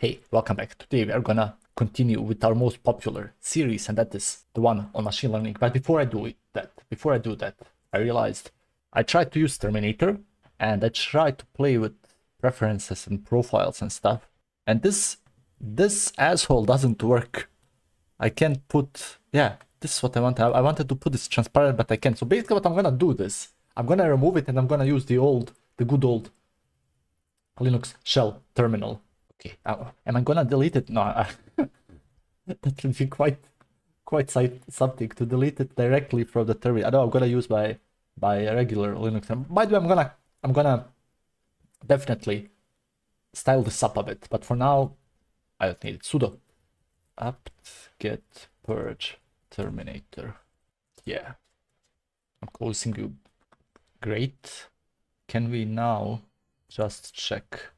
Hey, welcome back. Today we are gonna continue with our most popular series, and that is the one on machine learning. But before I do that, I realized I tried to use Terminator and I tried to play with preferences and profiles and stuff. And this asshole doesn't work. I can't put this is what I wanted. I wanted to put this transparent, but I can't. So basically what I'm gonna do this, I'm gonna remove it and I'm gonna use the good old Linux shell terminal. Okay, am I gonna delete it? No, that would be quite something to delete it directly from the terminal. I know I'm gonna use by a regular Linux. By the way, I'm gonna definitely style this up a bit, but for now I don't need it. Sudo apt get purge terminator. Yeah, I'm closing you. Great. Can we now just check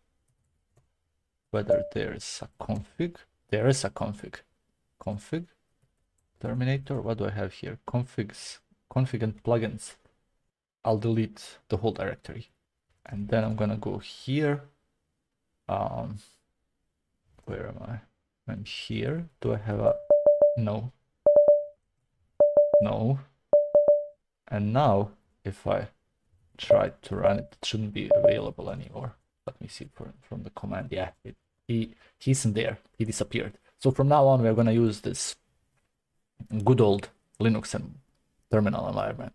whether there's a config? There is a config. Config terminator. What do I have here? Config and plugins. I'll delete the whole directory, and then I'm gonna go here. Where am I? I'm here. Do I have a no? No. And now if I try to run it, it shouldn't be available anymore. Let me see from the command. Yeah, he's in there. He disappeared. So from now on, we're gonna use this good old Linux and terminal environment,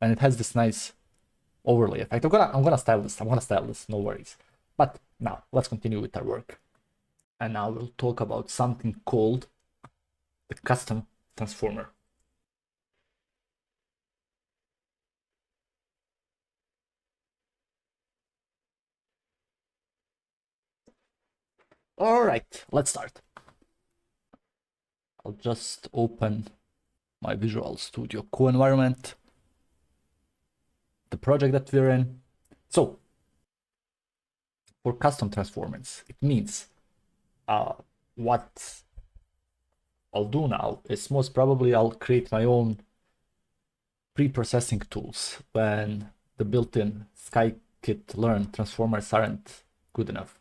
and it has this nice overlay effect. I'm gonna style this. No worries. But now let's continue with our work. And now we'll talk about something called the custom transformer. All right, let's start. I'll just open my Visual Studio Code environment, the project that we're in. So for custom transformers, it means what I'll do now is most probably I'll create my own pre-processing tools when the built-in scikit-learn transformers aren't good enough.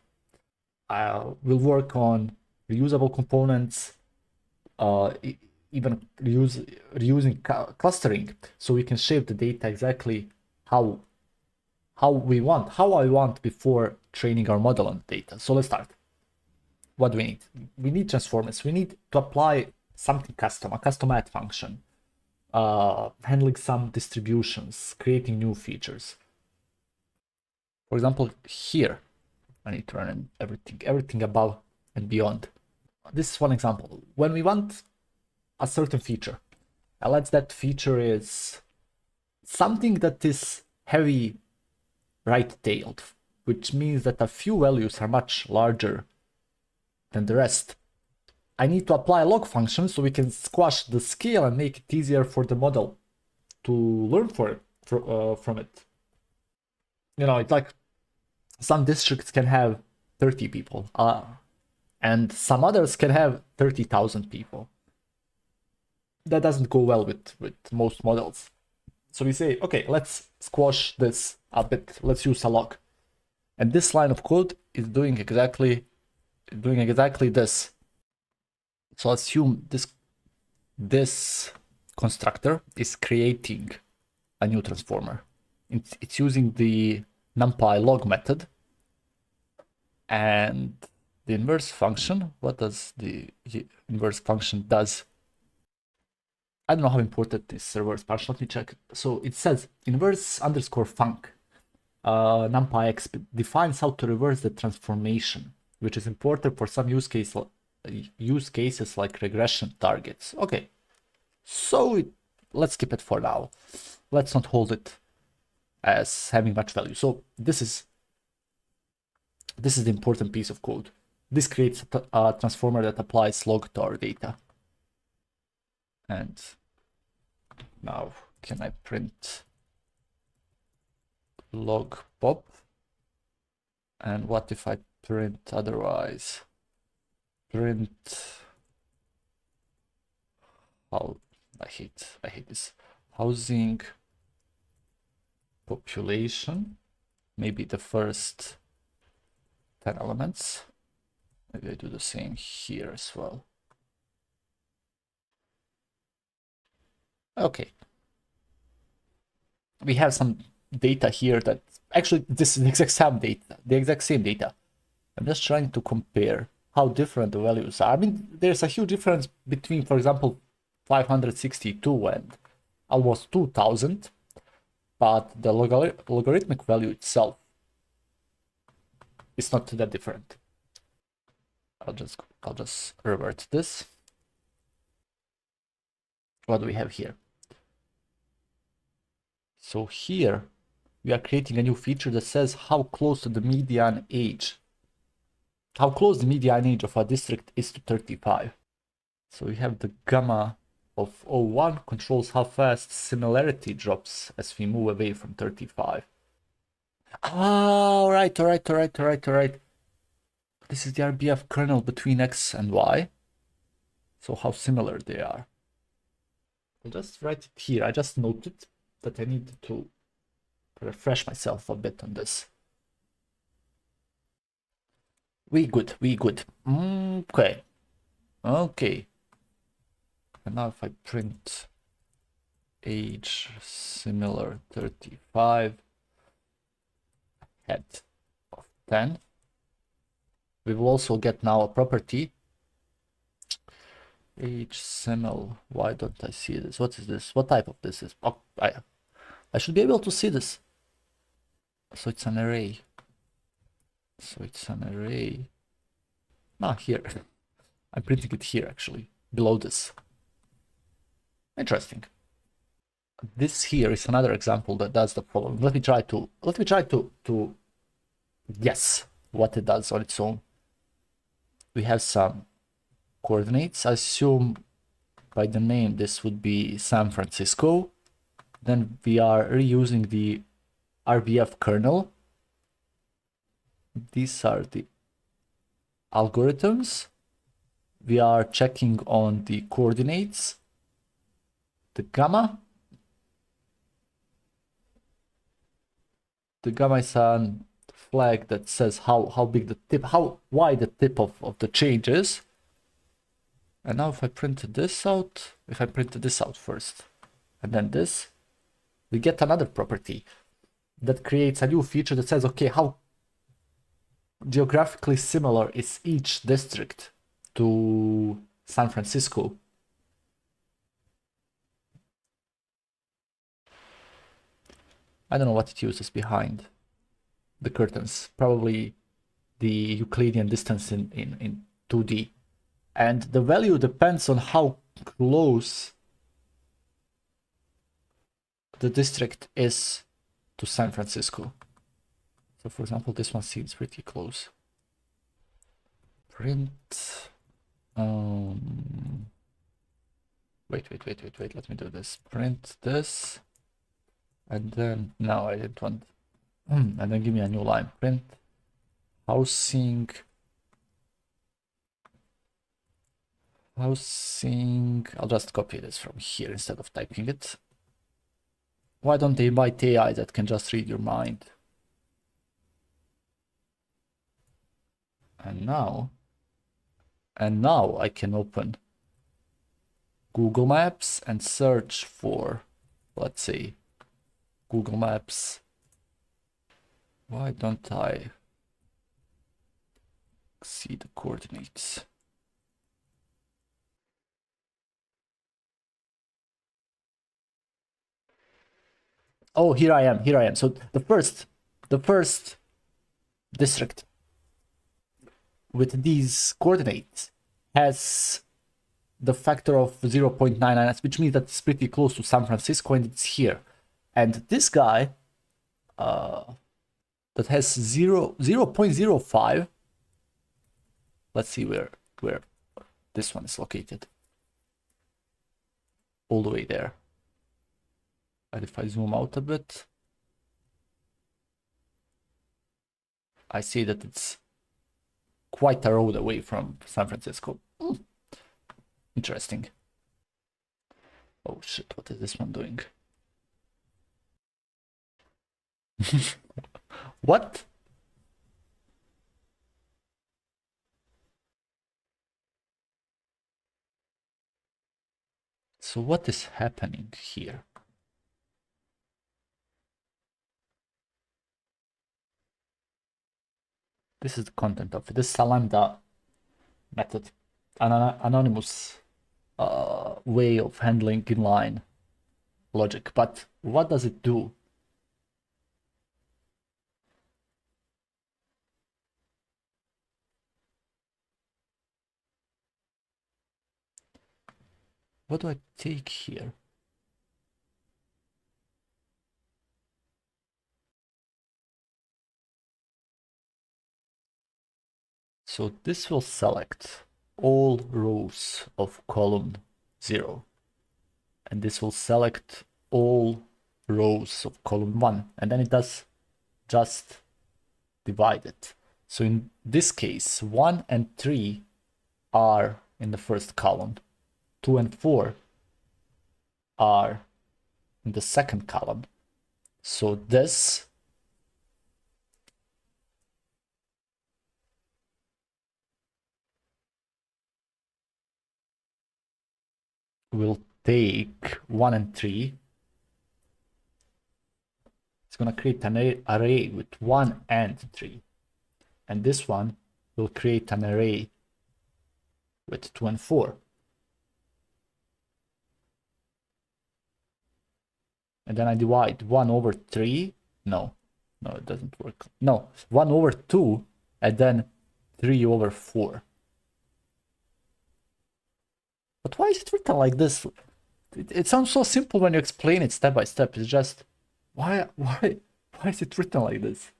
We'll work on reusable components, even reusing clustering, so we can shape the data exactly how I want before training our model on the data. So let's start. What do we need? We need transformers. We need to apply something custom, a custom add function, handling some distributions, creating new features. For example, here, I need to run everything above and beyond. This is one example. When we want a certain feature, and let's that feature is something that is heavy right-tailed, which means that a few values are much larger than the rest. I need to apply a log function so we can squash the scale and make it easier for the model to learn from it. You know, it's like some districts can have 30 people, and some others can have 30,000 people. That doesn't go well with most models. So we say, okay, let's squash this a bit. Let's use a log. And this line of code is doing exactly this. So assume this constructor is creating a new transformer. It's using the NumPy log method, and the inverse function. What does the inverse function does? I don't know how important this reverse function. Let me check. So it says inverse underscore func. NumPy exp defines how to reverse the transformation, which is important for some use cases like regression targets. Okay, so let's skip it for now. Let's not hold it as having much value. So this is the important piece of code. This creates a transformer that applies log to our data. And now can I print log pop? And what if I print otherwise? Print how I hate this. Housing population, maybe the first 10 elements. Maybe I do the same here as well. Okay. We have some data here that actually this is the exact same data. I'm just trying to compare how different the values are. I mean, there's a huge difference between, for example, 562 and almost 2000, but the logarithmic value itself is not that different. I'll just revert this. What do we have here? So here we are creating a new feature that says how close to the median age, how close the median age of a district is to 35. So we have the gamma of 01 controls how fast similarity drops as we move away from 35. Ah, all right. This is the RBF kernel between X and Y. So how similar they are. I'll just write it here. I just noted that I need to refresh myself a bit on this. We good. Okay. And now if I print age similar 35, head of 10, we will also get now a property age simil. Why don't I see this? What is this? What type of this is? Oh, I should be able to see this. So it's an array. Here. I'm printing it here actually, below this. Interesting. This here is another example that does the following. Let me try to guess what it does on its own. We have some coordinates. I assume by the name this would be San Francisco. Then we are reusing the RBF kernel. These are the algorithms. We are checking on the coordinates, the gamma. The gamma is a flag that says how big the tip, how wide the tip of the change is. And now if I printed this out, first, and then this, we get another property that creates a new feature that says, okay, how geographically similar is each district to San Francisco. I don't know what it uses behind the curtains, probably the Euclidean distance in 2D. And the value depends on how close the district is to San Francisco. So for example, this one seems pretty close. Print. Wait, let me do this. Print this. And then, no, I didn't want. And then give me a new line. Print housing. I'll just copy this from here instead of typing it. Why don't they invite AI that can just read your mind? And now I can open Google Maps and search for, let's say, Google Maps. Why don't I see the coordinates? Oh, here I am. So the first district with these coordinates has the factor of 0.99, which means that it's pretty close to San Francisco, and it's here. And this guy that has 0.05, let's see where this one is located. All the way there. And if I zoom out a bit, I see that it's quite a road away from San Francisco. Interesting. Oh shit, what is this one doing? What? So what is happening here? This is the content of it. This is a lambda method, an anonymous way of handling inline logic. But what does it do? What do I take here? So this will select all rows of column 0. And this will select all rows of column 1. And then it does just divide it. So in this case, 1 and 3 are in the first column. 2 and 4 are in the second column. So this will take 1 and 3. It's going to create an array with 1 and 3. And this one will create an array with 2 and 4. And then I divide 1 over 3. No, it doesn't work. No, 1 over 2 and then 3 over 4. But why is it written like this? It sounds so simple when you explain it step by step. It's just, why is it written like this?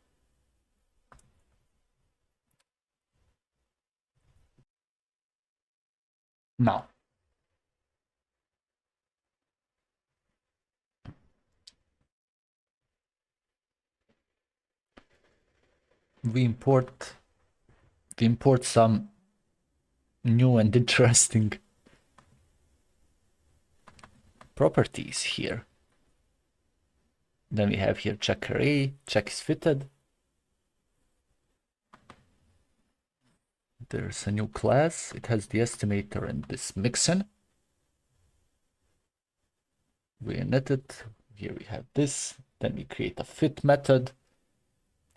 Now, we import some new and interesting properties here. Then we have here check array, check is fitted. There's a new class. It has the estimator and this mixin. We init it. Here we have this. Then we create a fit method.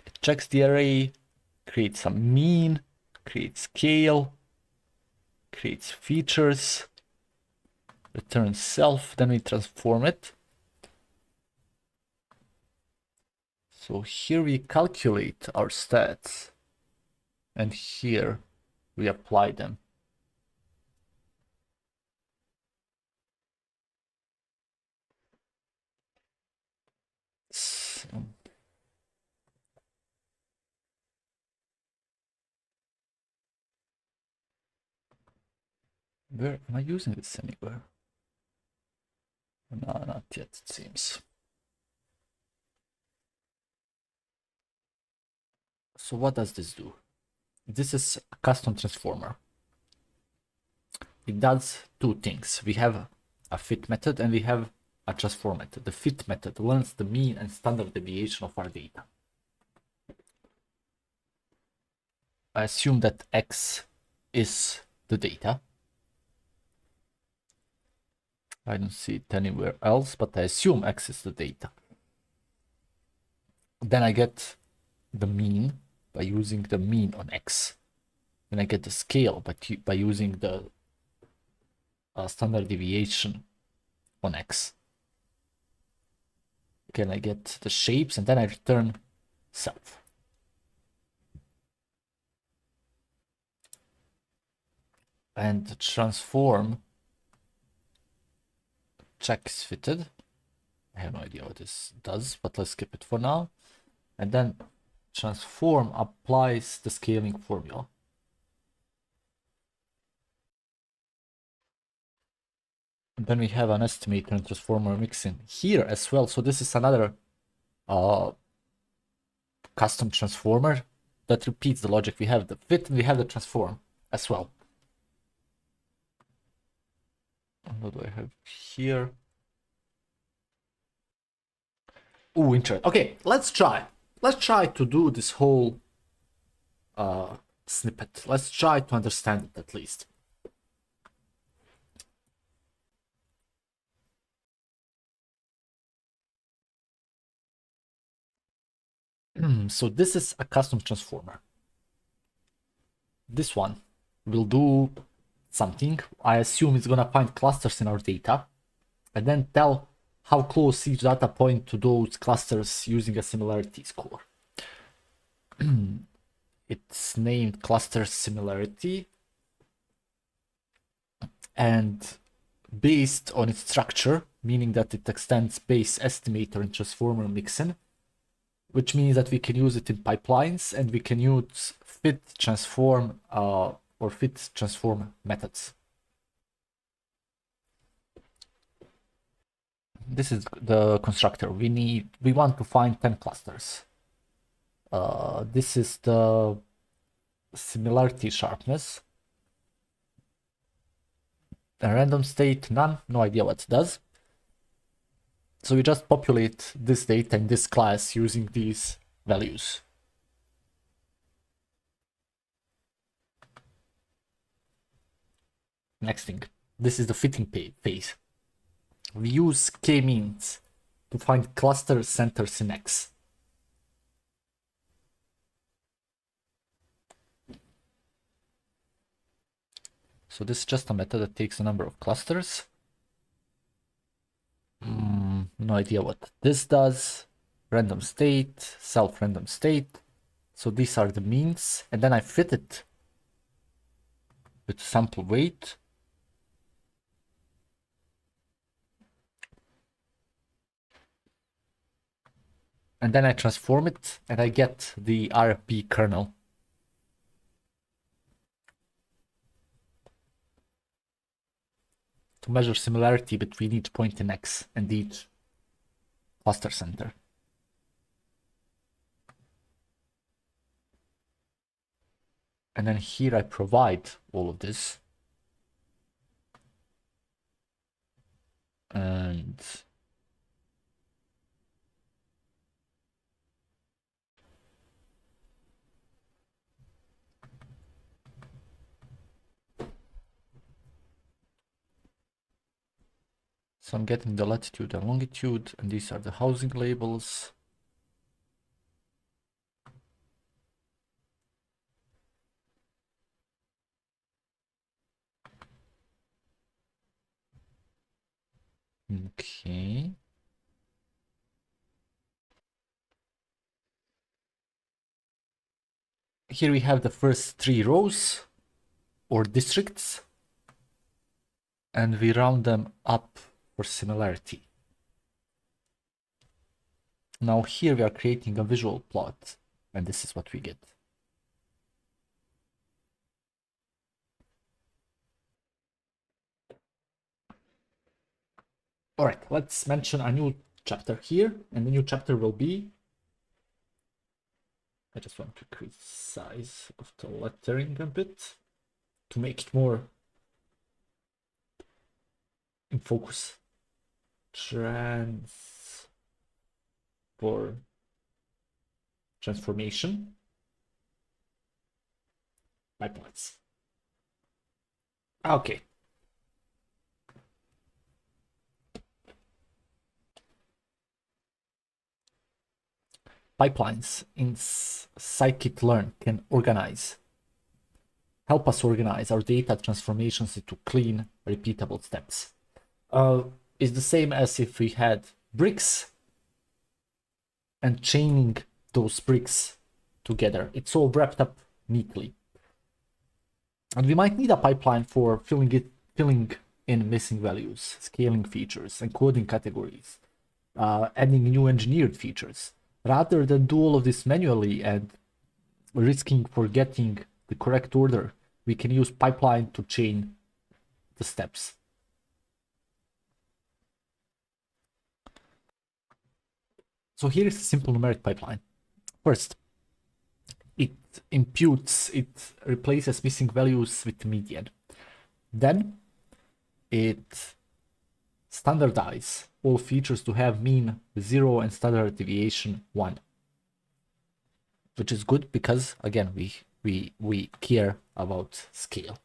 It checks the array, creates some mean, creates scale, creates features, returns self, then we transform it. So here we calculate our stats, and here we apply them. So, where am I using this anywhere? No, not yet, it seems. So what does this do? This is a custom transformer. It does two things. We have a fit method and we have a transform method. The fit method learns the mean and standard deviation of our data. I assume that X is the data. I don't see it anywhere else, but I assume X is the data. Then I get the mean by using the mean on X. Then I get the scale by using the standard deviation on X. Then I get the shapes and then I return self. And transform check is fitted. I have no idea what this does, but let's skip it for now. And then transform applies the scaling formula. And then we have an estimator and transformer mixin here as well. So this is another custom transformer that repeats the logic. We have the fit and we have the transform as well. And what do I have here? Oh, interesting. Okay, let's try. Let's try to do this whole snippet. Let's try to understand it at least. So this is a custom transformer. This one will do something. I assume it's gonna find clusters in our data and then tell how close each data point to those clusters using a similarity score. It's named cluster similarity, and based on its structure, meaning that it extends base estimator and transformer mixin, which means that we can use it in pipelines and we can use fit transform or fit transform methods. This is the constructor. We want to find 10 clusters. This is the similarity sharpness. A random state, none, no idea what it does. So we just populate this data in this class using these values. Next thing, this is the fitting phase. We use k-means to find cluster centers in X. So this is just a method that takes a number of clusters. No idea what this does. Random state, self-random state. So these are the means, and then I fit it with sample weight. And then I transform it, and I get the RFB kernel. To measure similarity between each point in X and each cluster center. And then here I provide all of this. And so I'm getting the latitude and longitude, and these are the housing labels. Okay. Here we have the first 3 rows or districts, and we round them up for similarity. Now here we are creating a visual plot, and this is what we get. All right, let's mention a new chapter here, and the new chapter will be, I just want to increase the size of the lettering a bit to make it more in focus. Transformation pipelines. Okay. Pipelines in scikit-learn can help us organize our data transformations into clean, repeatable steps. It's the same as if we had bricks and chaining those bricks together. It's all wrapped up neatly. And we might need a pipeline for filling in missing values, scaling features, encoding categories, adding new engineered features. Rather than do all of this manually and risking forgetting the correct order, we can use pipeline to chain the steps. So here is a simple numeric pipeline. First, it replaces missing values with the median. Then it standardizes all features to have mean 0 and standard deviation 1, which is good because, again, we care about scale.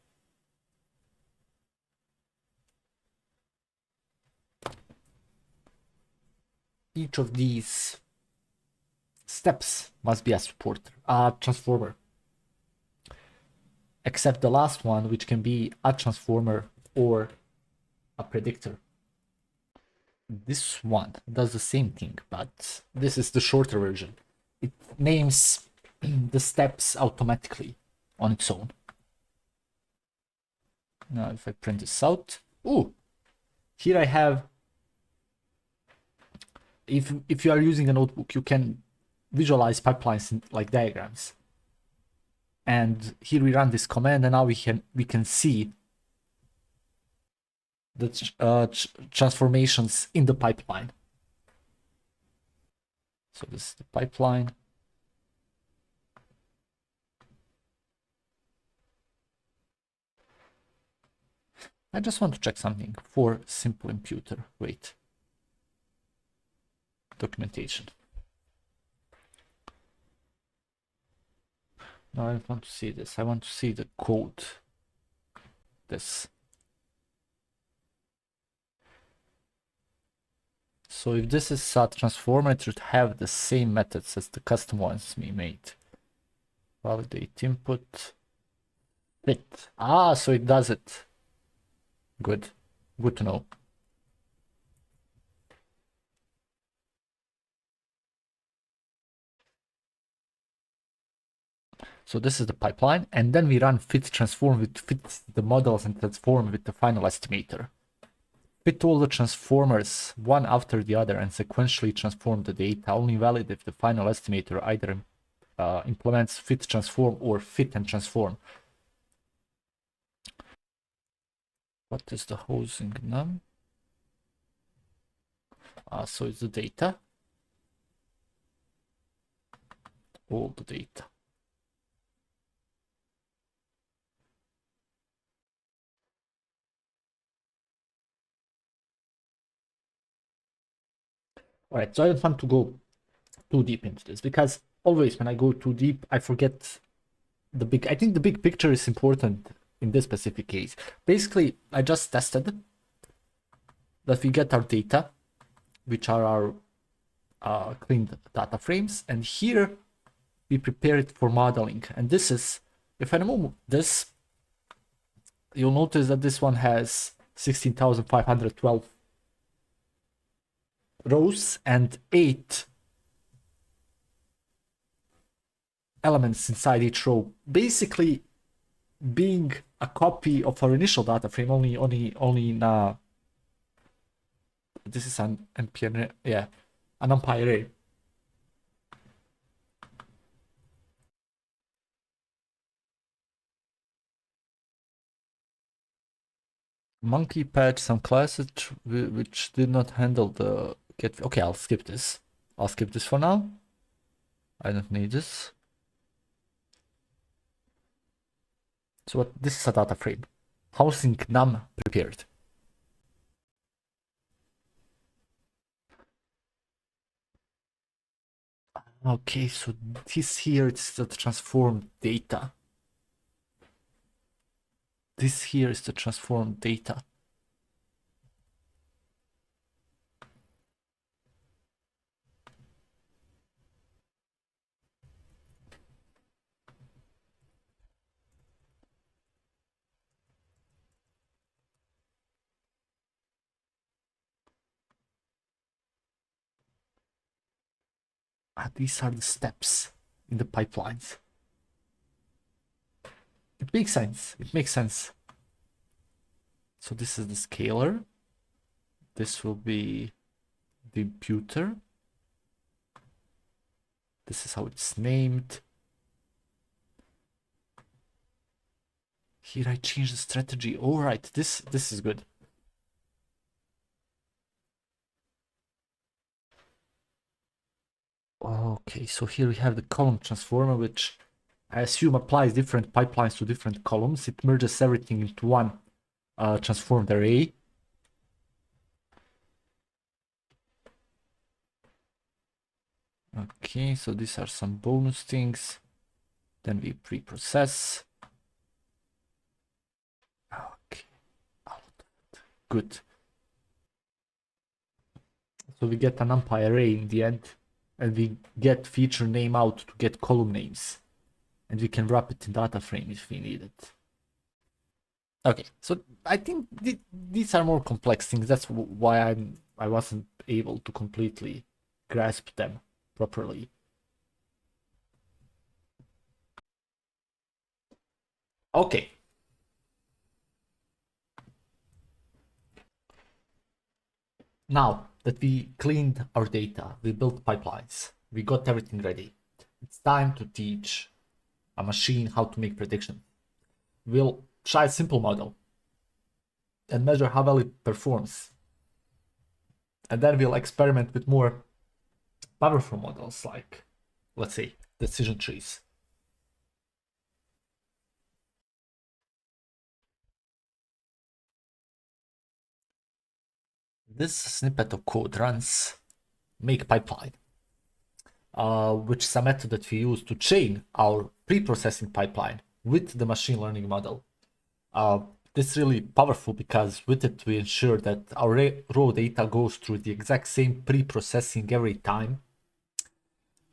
Each of these steps must be a supporter, a transformer. Except the last one, which can be a transformer or a predictor. This one does the same thing, but this is the shorter version. It names the steps automatically on its own. Now if I print this out, ooh, here I have, if you are using a notebook, you can visualize pipelines in, like diagrams. And here we run this command, and now we can see the transformations in the pipeline. So this is the pipeline. I just want to check something for simple imputer. Wait. Documentation. No, I don't want to see this. I want to see the code. This. So if this is a transformer, it should have the same methods as the custom ones we made. Validate input. Fit. Ah, so it does it. Good. Good to know. So this is the pipeline, and then we run fit transform with fit the models and transform with the final estimator. Fit all the transformers one after the other and sequentially transform the data, only valid if the final estimator either implements fit transform or fit and transform. What is the housing num? So it's the data. All the data. All right, so I don't want to go too deep into this because always when I go too deep, I forget the big. I think the big picture is important in this specific case. Basically, I just tested that we get our data, which are our cleaned data frames, and here we prepare it for modeling. And this is, if I remove this, you'll notice that this one has 16,512 rows and 8 elements inside each row, basically being a copy of our initial data frame, only in this is an NP, yeah, an NumPy array. Monkey patched some classes which did not handle the get. Okay, I'll skip this. I'll skip this for now. I don't need this. So what? This is a data frame. Housing num prepared. Okay, so this here is the transformed data. This here is the transformed data. These are the steps in the pipelines. It makes sense. It makes sense. So this is the scaler. This will be the imputer. This is how it's named. Here I change the strategy. All right, this is good. Okay, so here we have the column transformer, which I assume applies different pipelines to different columns. It merges everything into one transformed array. Okay, so these are some bonus things. Then we pre-process. Okay, good. So we get an NumPy array in the end. and we get feature name out to get column names, and we can wrap it in data frame if we need it. Okay, so I think these are more complex things. That's why I wasn't able to completely grasp them properly. Okay. Now that we cleaned our data, we built pipelines, we got everything ready. It's time to teach a machine how to make prediction. We'll try a simple model and measure how well it performs. And then we'll experiment with more powerful models like, let's say, decision trees. This snippet of code runs make pipeline, which is a method that we use to chain our pre-processing pipeline with the machine learning model. This is really powerful because with it we ensure that our raw data goes through the exact same pre-processing every time,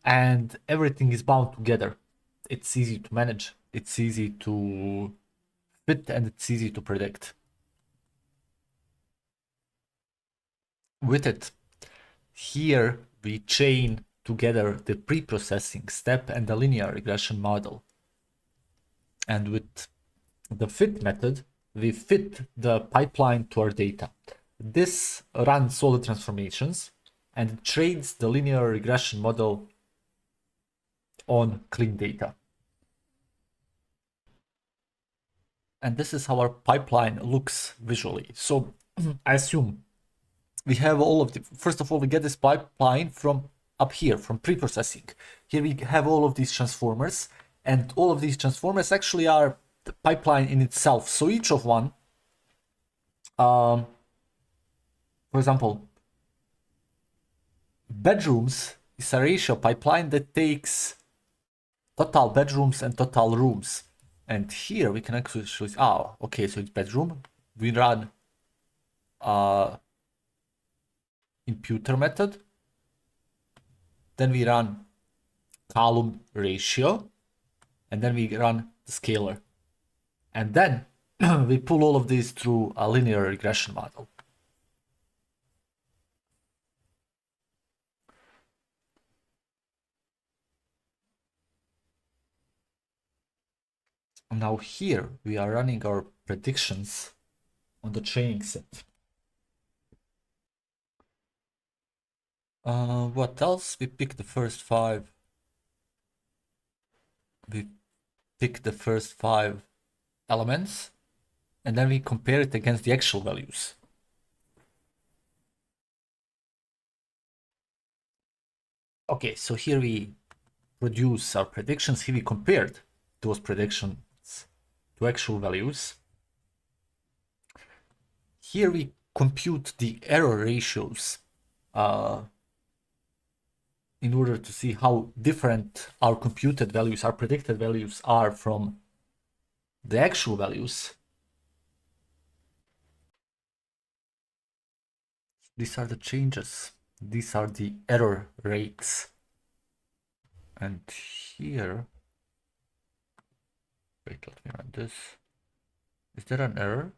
and everything is bound together. It's easy to manage, it's easy to fit, and it's easy to predict. With it, here we chain together the pre-processing step and the linear regression model. And with the fit method, we fit the pipeline to our data. This runs all the transformations and trains the linear regression model on clean data. And this is how our pipeline looks visually. So I assume we have all of the, first of all, we get this pipeline from up here, from pre-processing. Here we have all of these transformers, and all of these transformers actually are the pipeline in itself. So each of one, for example, bedrooms is a ratio pipeline that takes total bedrooms and total rooms. And here we can actually choose, okay, so it's bedroom. We run imputer method. Then we run column ratio, and then we run the scalar. And then we pull all of these through a linear regression model. Now here we are running our predictions on the training set. What else? We pick the first five. We pick the first 5 elements, and then we compare it against the actual values. Okay, so here we produce our predictions. Here we compared those predictions to actual values. Here we compute the error ratios in order to see how different our computed values, our predicted values are from the actual values. These are the changes. These are the error rates. And here, wait, let me run this. Is there an error?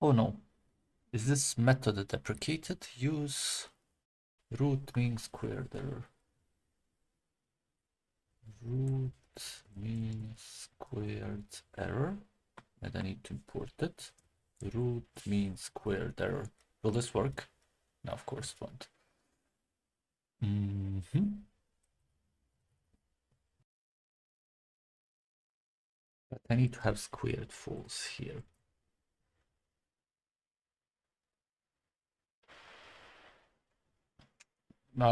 Oh no. Is this method deprecated? Use root mean squared error. Root mean squared error. And I need to import it. Root mean squared error. Will this work? No, of course it won't. But I need to have squared false here.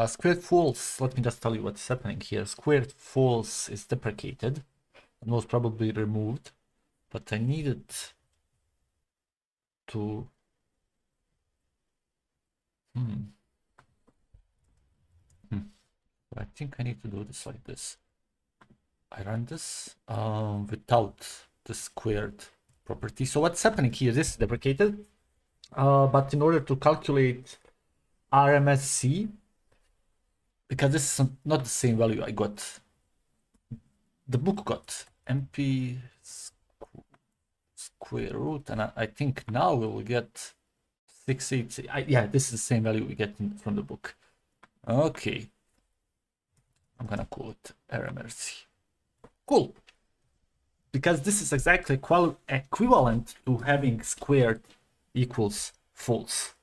Squared false, let me just tell you what's happening here. Squared false is deprecated and was probably removed, but I needed to I think I need to do this like this. I run this without the squared property. So what's happening here? This is deprecated. But in order to calculate RMSC, because this is not the same value I got, the book got MP square root, and I think now we will get 680. Yeah, this is the same value we get from the book. Okay, I'm gonna call it RMRC. Cool, because this is exactly equivalent to having squared equals false.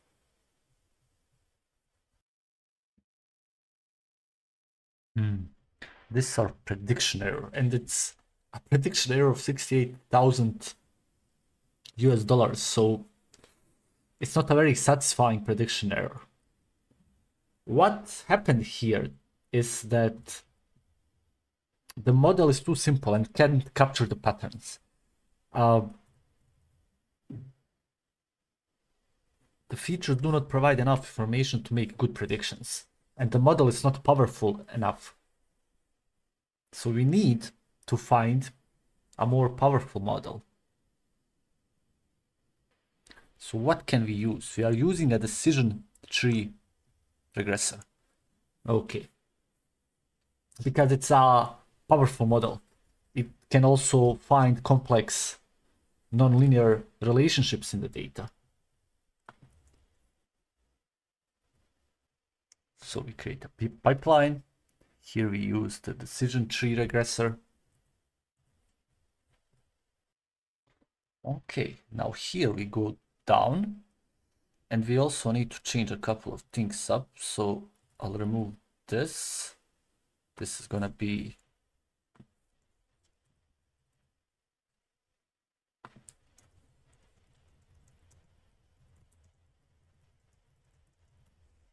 This is our prediction error, and it's a prediction error of 68,000 US dollars, so it's not a very satisfying prediction error. What happened here is that the model is too simple and can't capture the patterns. The features do not provide enough information to make good predictions, and the model is not powerful enough. So we need to find a more powerful model. So what can we use? We are using a decision tree regressor. Okay. Because it's a powerful model. It can also find complex nonlinear relationships in the data. So we create a pipeline. Here we use the decision tree regressor. Okay, now here we go down, and we also need to change a couple of things up. So I'll remove this. This is gonna be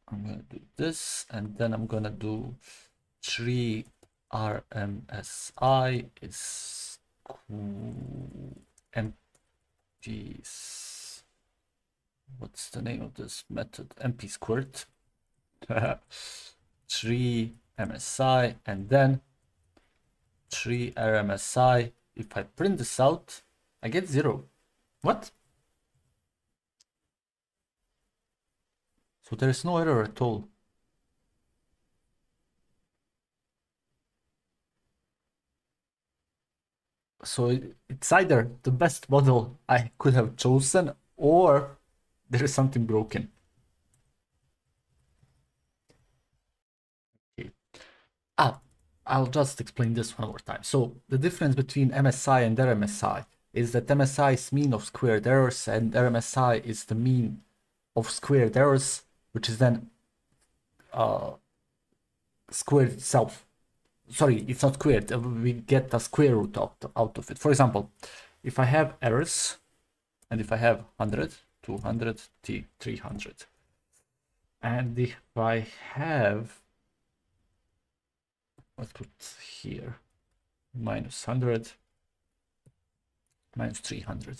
I'm gonna do this, and then I'm gonna do tree RMSI is MPs. What's the name of this method? MP squared. Tree MSI, and then tree RMSI. If I print this out, I get 0. What? So there is no error at all. So it's either the best model I could have chosen, or there is something broken. Okay. I'll just explain this one more time. So the difference between MSI and RMSI is that MSI is mean of squared errors, and RMSI is the mean of squared errors, which is then squared itself. Sorry, it's not squared. We get a square root out of it. For example, if I have errors, and if I have 100, 200, 300, and if I have, let's put here, minus 100, minus 300.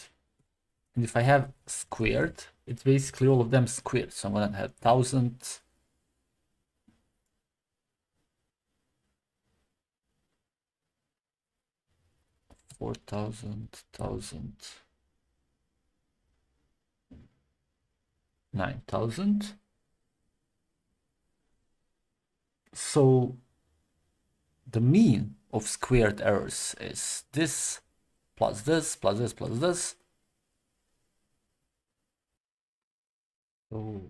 And if I have squared, it's basically all of them squared. So I'm going to have 1,000, 4,000, 1,000, 9,000. So the mean of squared errors is this plus this plus this plus this. So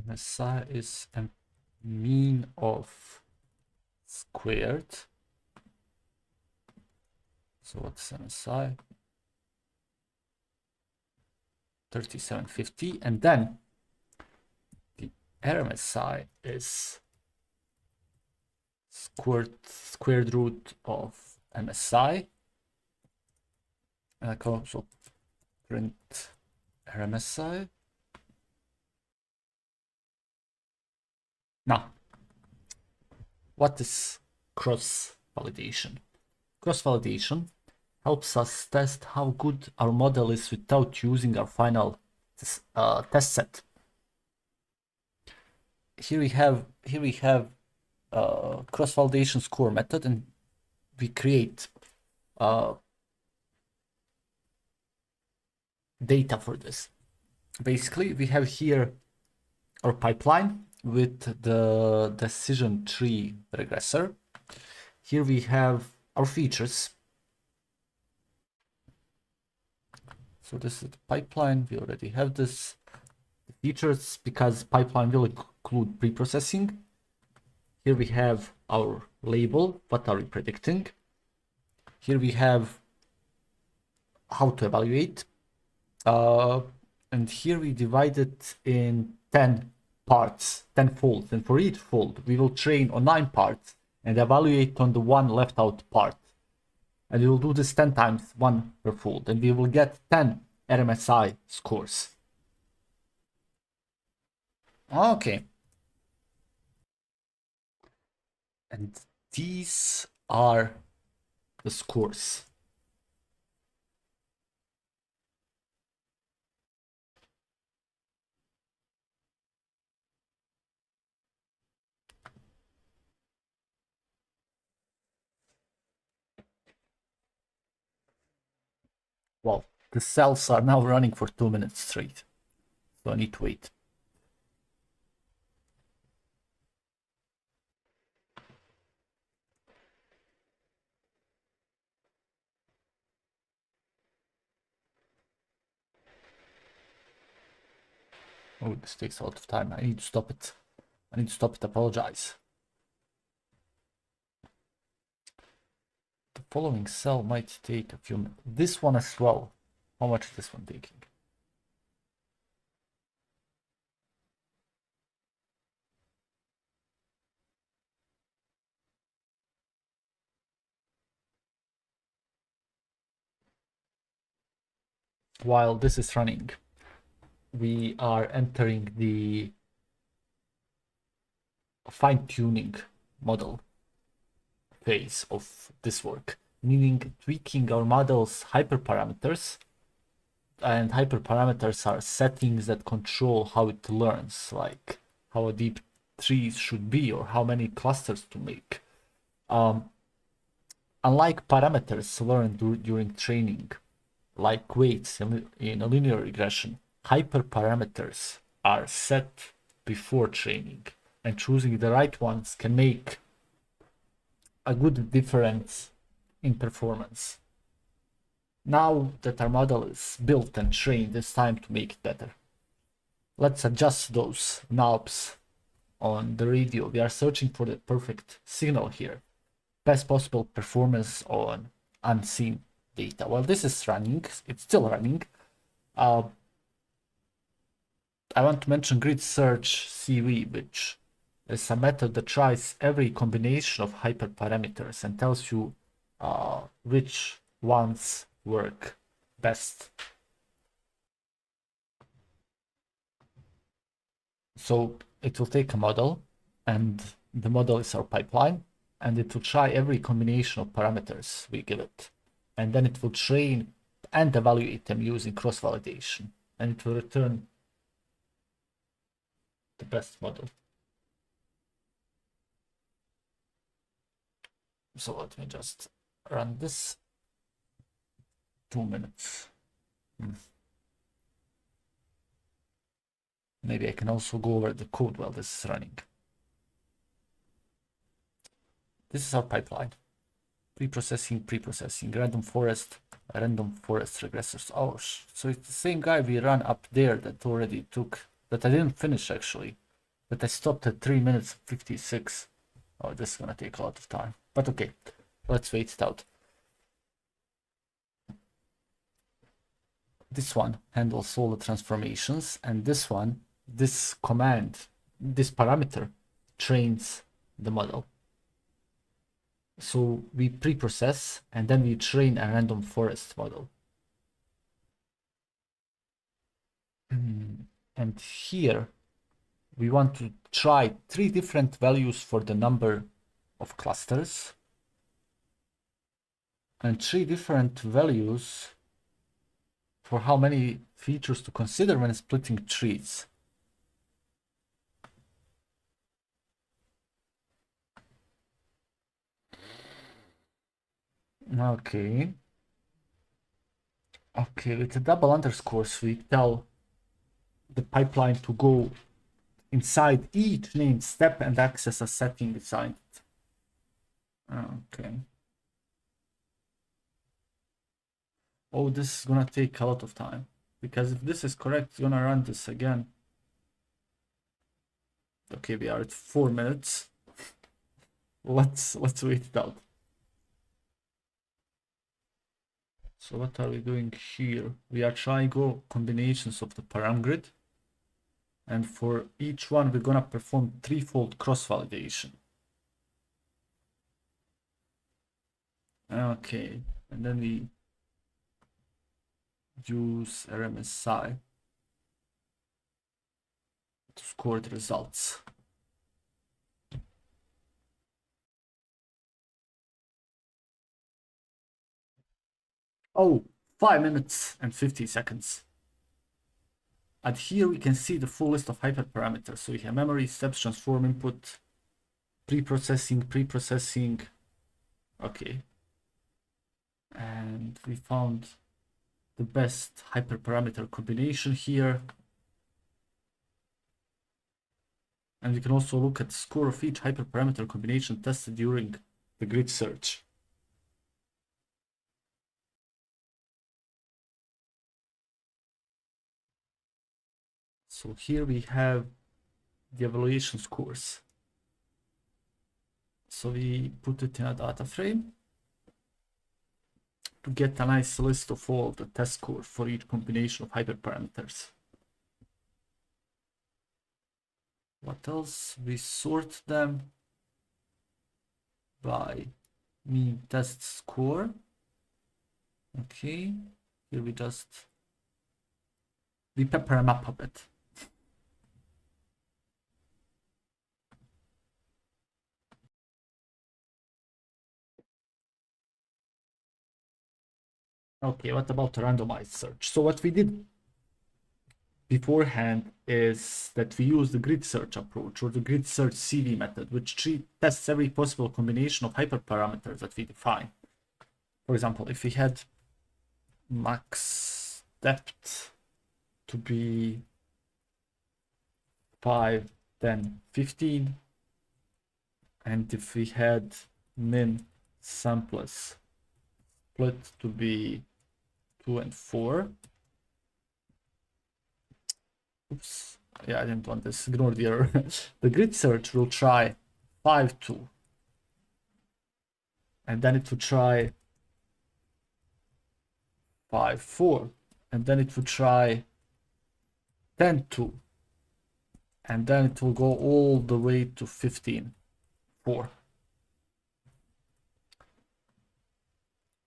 MSI is a mean of squared. So what's MSI? 3750, and then the RMSI is squared root of MSI. And I can also print RMSI. Now, what is cross-validation? Cross-validation helps us test how good our model is without using our final test set. Here we have cross-validation score method, and we create data for this. basically we have here our pipeline with the decision tree regressor. Here we have our features. So this is the pipeline. We already have this. The features, because pipeline will include pre-processing. Here we have our label. What are we predicting? Here we have how to evaluate. And here we divide it in 10 parts, 10 folds. And for each fold, we will train on 9 parts and evaluate on the one left out part. And we will do this 10 times, one per fold. And we will get 10 RMSI scores. Okay. And these are the scores. Well, the cells are now running for 2 minutes straight. So I need to wait. Oh, this takes a lot of time. I need to stop it. Apologize. The following cell might take a few minutes. This one as well. How much is this one taking? While this is running, we are entering the fine-tuning model phase of this work, meaning tweaking our model's hyperparameters. And hyperparameters are settings that control how it learns, like how a deep tree should be or how many clusters to make. Unlike parameters learned during training, like weights in a linear regression, hyperparameters are set before training, and choosing the right ones can make a good difference in performance. Now that our model is built and trained, it's time to make it better. Let's adjust those knobs on the radio. We are searching for the perfect signal here. Best possible performance on unseen data. Well, this is running. It's still running. I want to mention grid search CV, which is a method that tries every combination of hyperparameters and tells you which ones work best. So it will take a model, and the model is our pipeline, and it will try every combination of parameters we give it. And then it will train and evaluate them using cross-validation, and it will return the best model. So let me just run this. 2 minutes. Maybe I can also go over the code while this is running. This is our pipeline. Pre-processing, random forest regressors. Oh, so it's the same guy we ran up there that already took, that I didn't finish actually. But I stopped at 3 minutes 56. Oh, this is gonna take a lot of time. But okay, let's wait it out. This one handles all the transformations, and this one, this command, this parameter trains the model. So we pre-process and then we train a random forest model. And here we want to try 3 different values for the number of clusters and 3 different values for how many features to consider when splitting trees. Okay. Okay, with the double underscores, we tell the pipeline to go inside each named step and access a setting assigned. Okay. Oh, this is gonna take a lot of time, because if this is correct, it's gonna run this again. Okay, we are at 4 minutes. Let's wait it out. So what are we doing here? We are trying all combinations of the param grid, and for each one we're gonna perform threefold cross validation. Okay, and then we use RMSI to score the results. Oh, 5 minutes and 50 seconds. And here we can see the full list of hyperparameters. So we have memory, steps, transform input, pre-processing. Okay. And we found the best hyperparameter combination here. And we can also look at the score of each hyperparameter combination tested during the grid search. So here we have the evaluation scores. So we put it in a data frame to get a nice list of all the test scores for each combination of hyperparameters. What else? We sort them by mean test score. Okay, here we pepper them up a bit. Okay, what about a randomized search? So what we did beforehand is that we use the grid search approach, or the grid search CV method, which tests every possible combination of hyperparameters that we define. For example, if we had max depth to be 5, 10, 15, and if we had min samplers split to be 2 and 4. Oops. Yeah, I didn't want this. Ignore the error. The grid search will try 5, 2. And then it will try 5, 4. And then it will try 10, 2. And then it will go all the way to 15, 4.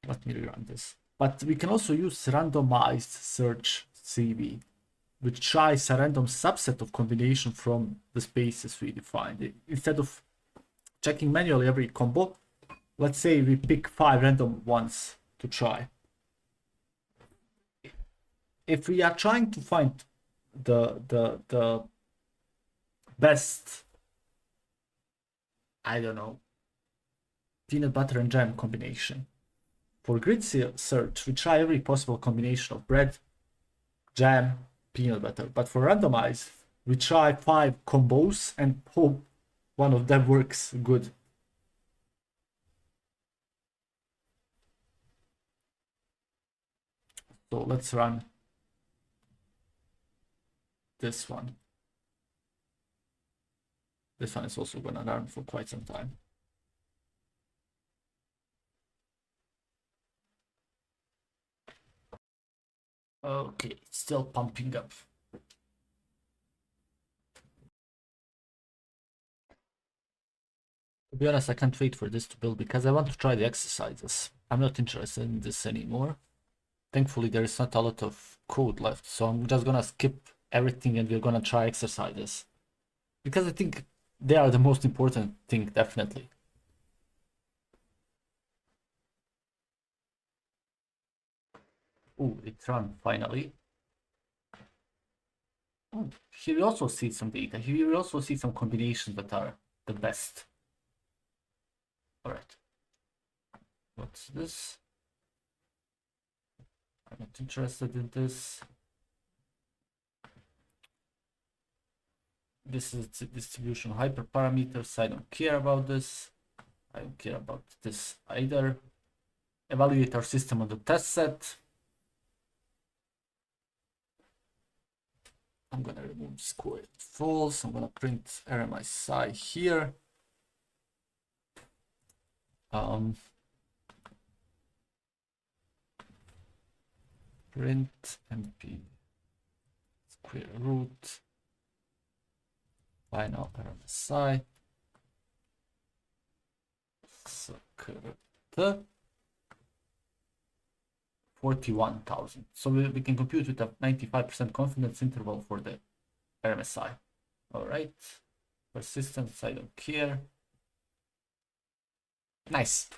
Let me rerun this. But we can also use randomized search CV, which tries a random subset of combination from the spaces we defined. Instead of checking manually every combo, let's say we pick 5 random ones to try. If we are trying to find the best, I don't know, peanut butter and jam combination, for grid search, we try every possible combination of bread, jam, peanut butter. But for randomize, we try 5 combos and hope one of them works good. So let's run this one. This one is also gonna run for quite some time. Okay, it's still pumping up. To be honest, I can't wait for this to build because I want to try the exercises. I'm not interested in this anymore. Thankfully, there is not a lot of code left, so I'm just gonna skip everything and we're gonna try exercises. Because I think they are the most important thing, definitely. Oh, it ran finally. Oh, here we also see some data. Here we also see some combinations that are the best. All right. What's this? I'm not interested in this. this is the distribution hyperparameters. I don't care about this. I don't care about this either. Evaluate our system on the test set. I'm gonna remove square false. I'm gonna print RMSI here. Print MP square root final RMSI. So 41,000. So we can compute with a 95% confidence interval for the RMSI. All right. Persistence, I don't care. Nice.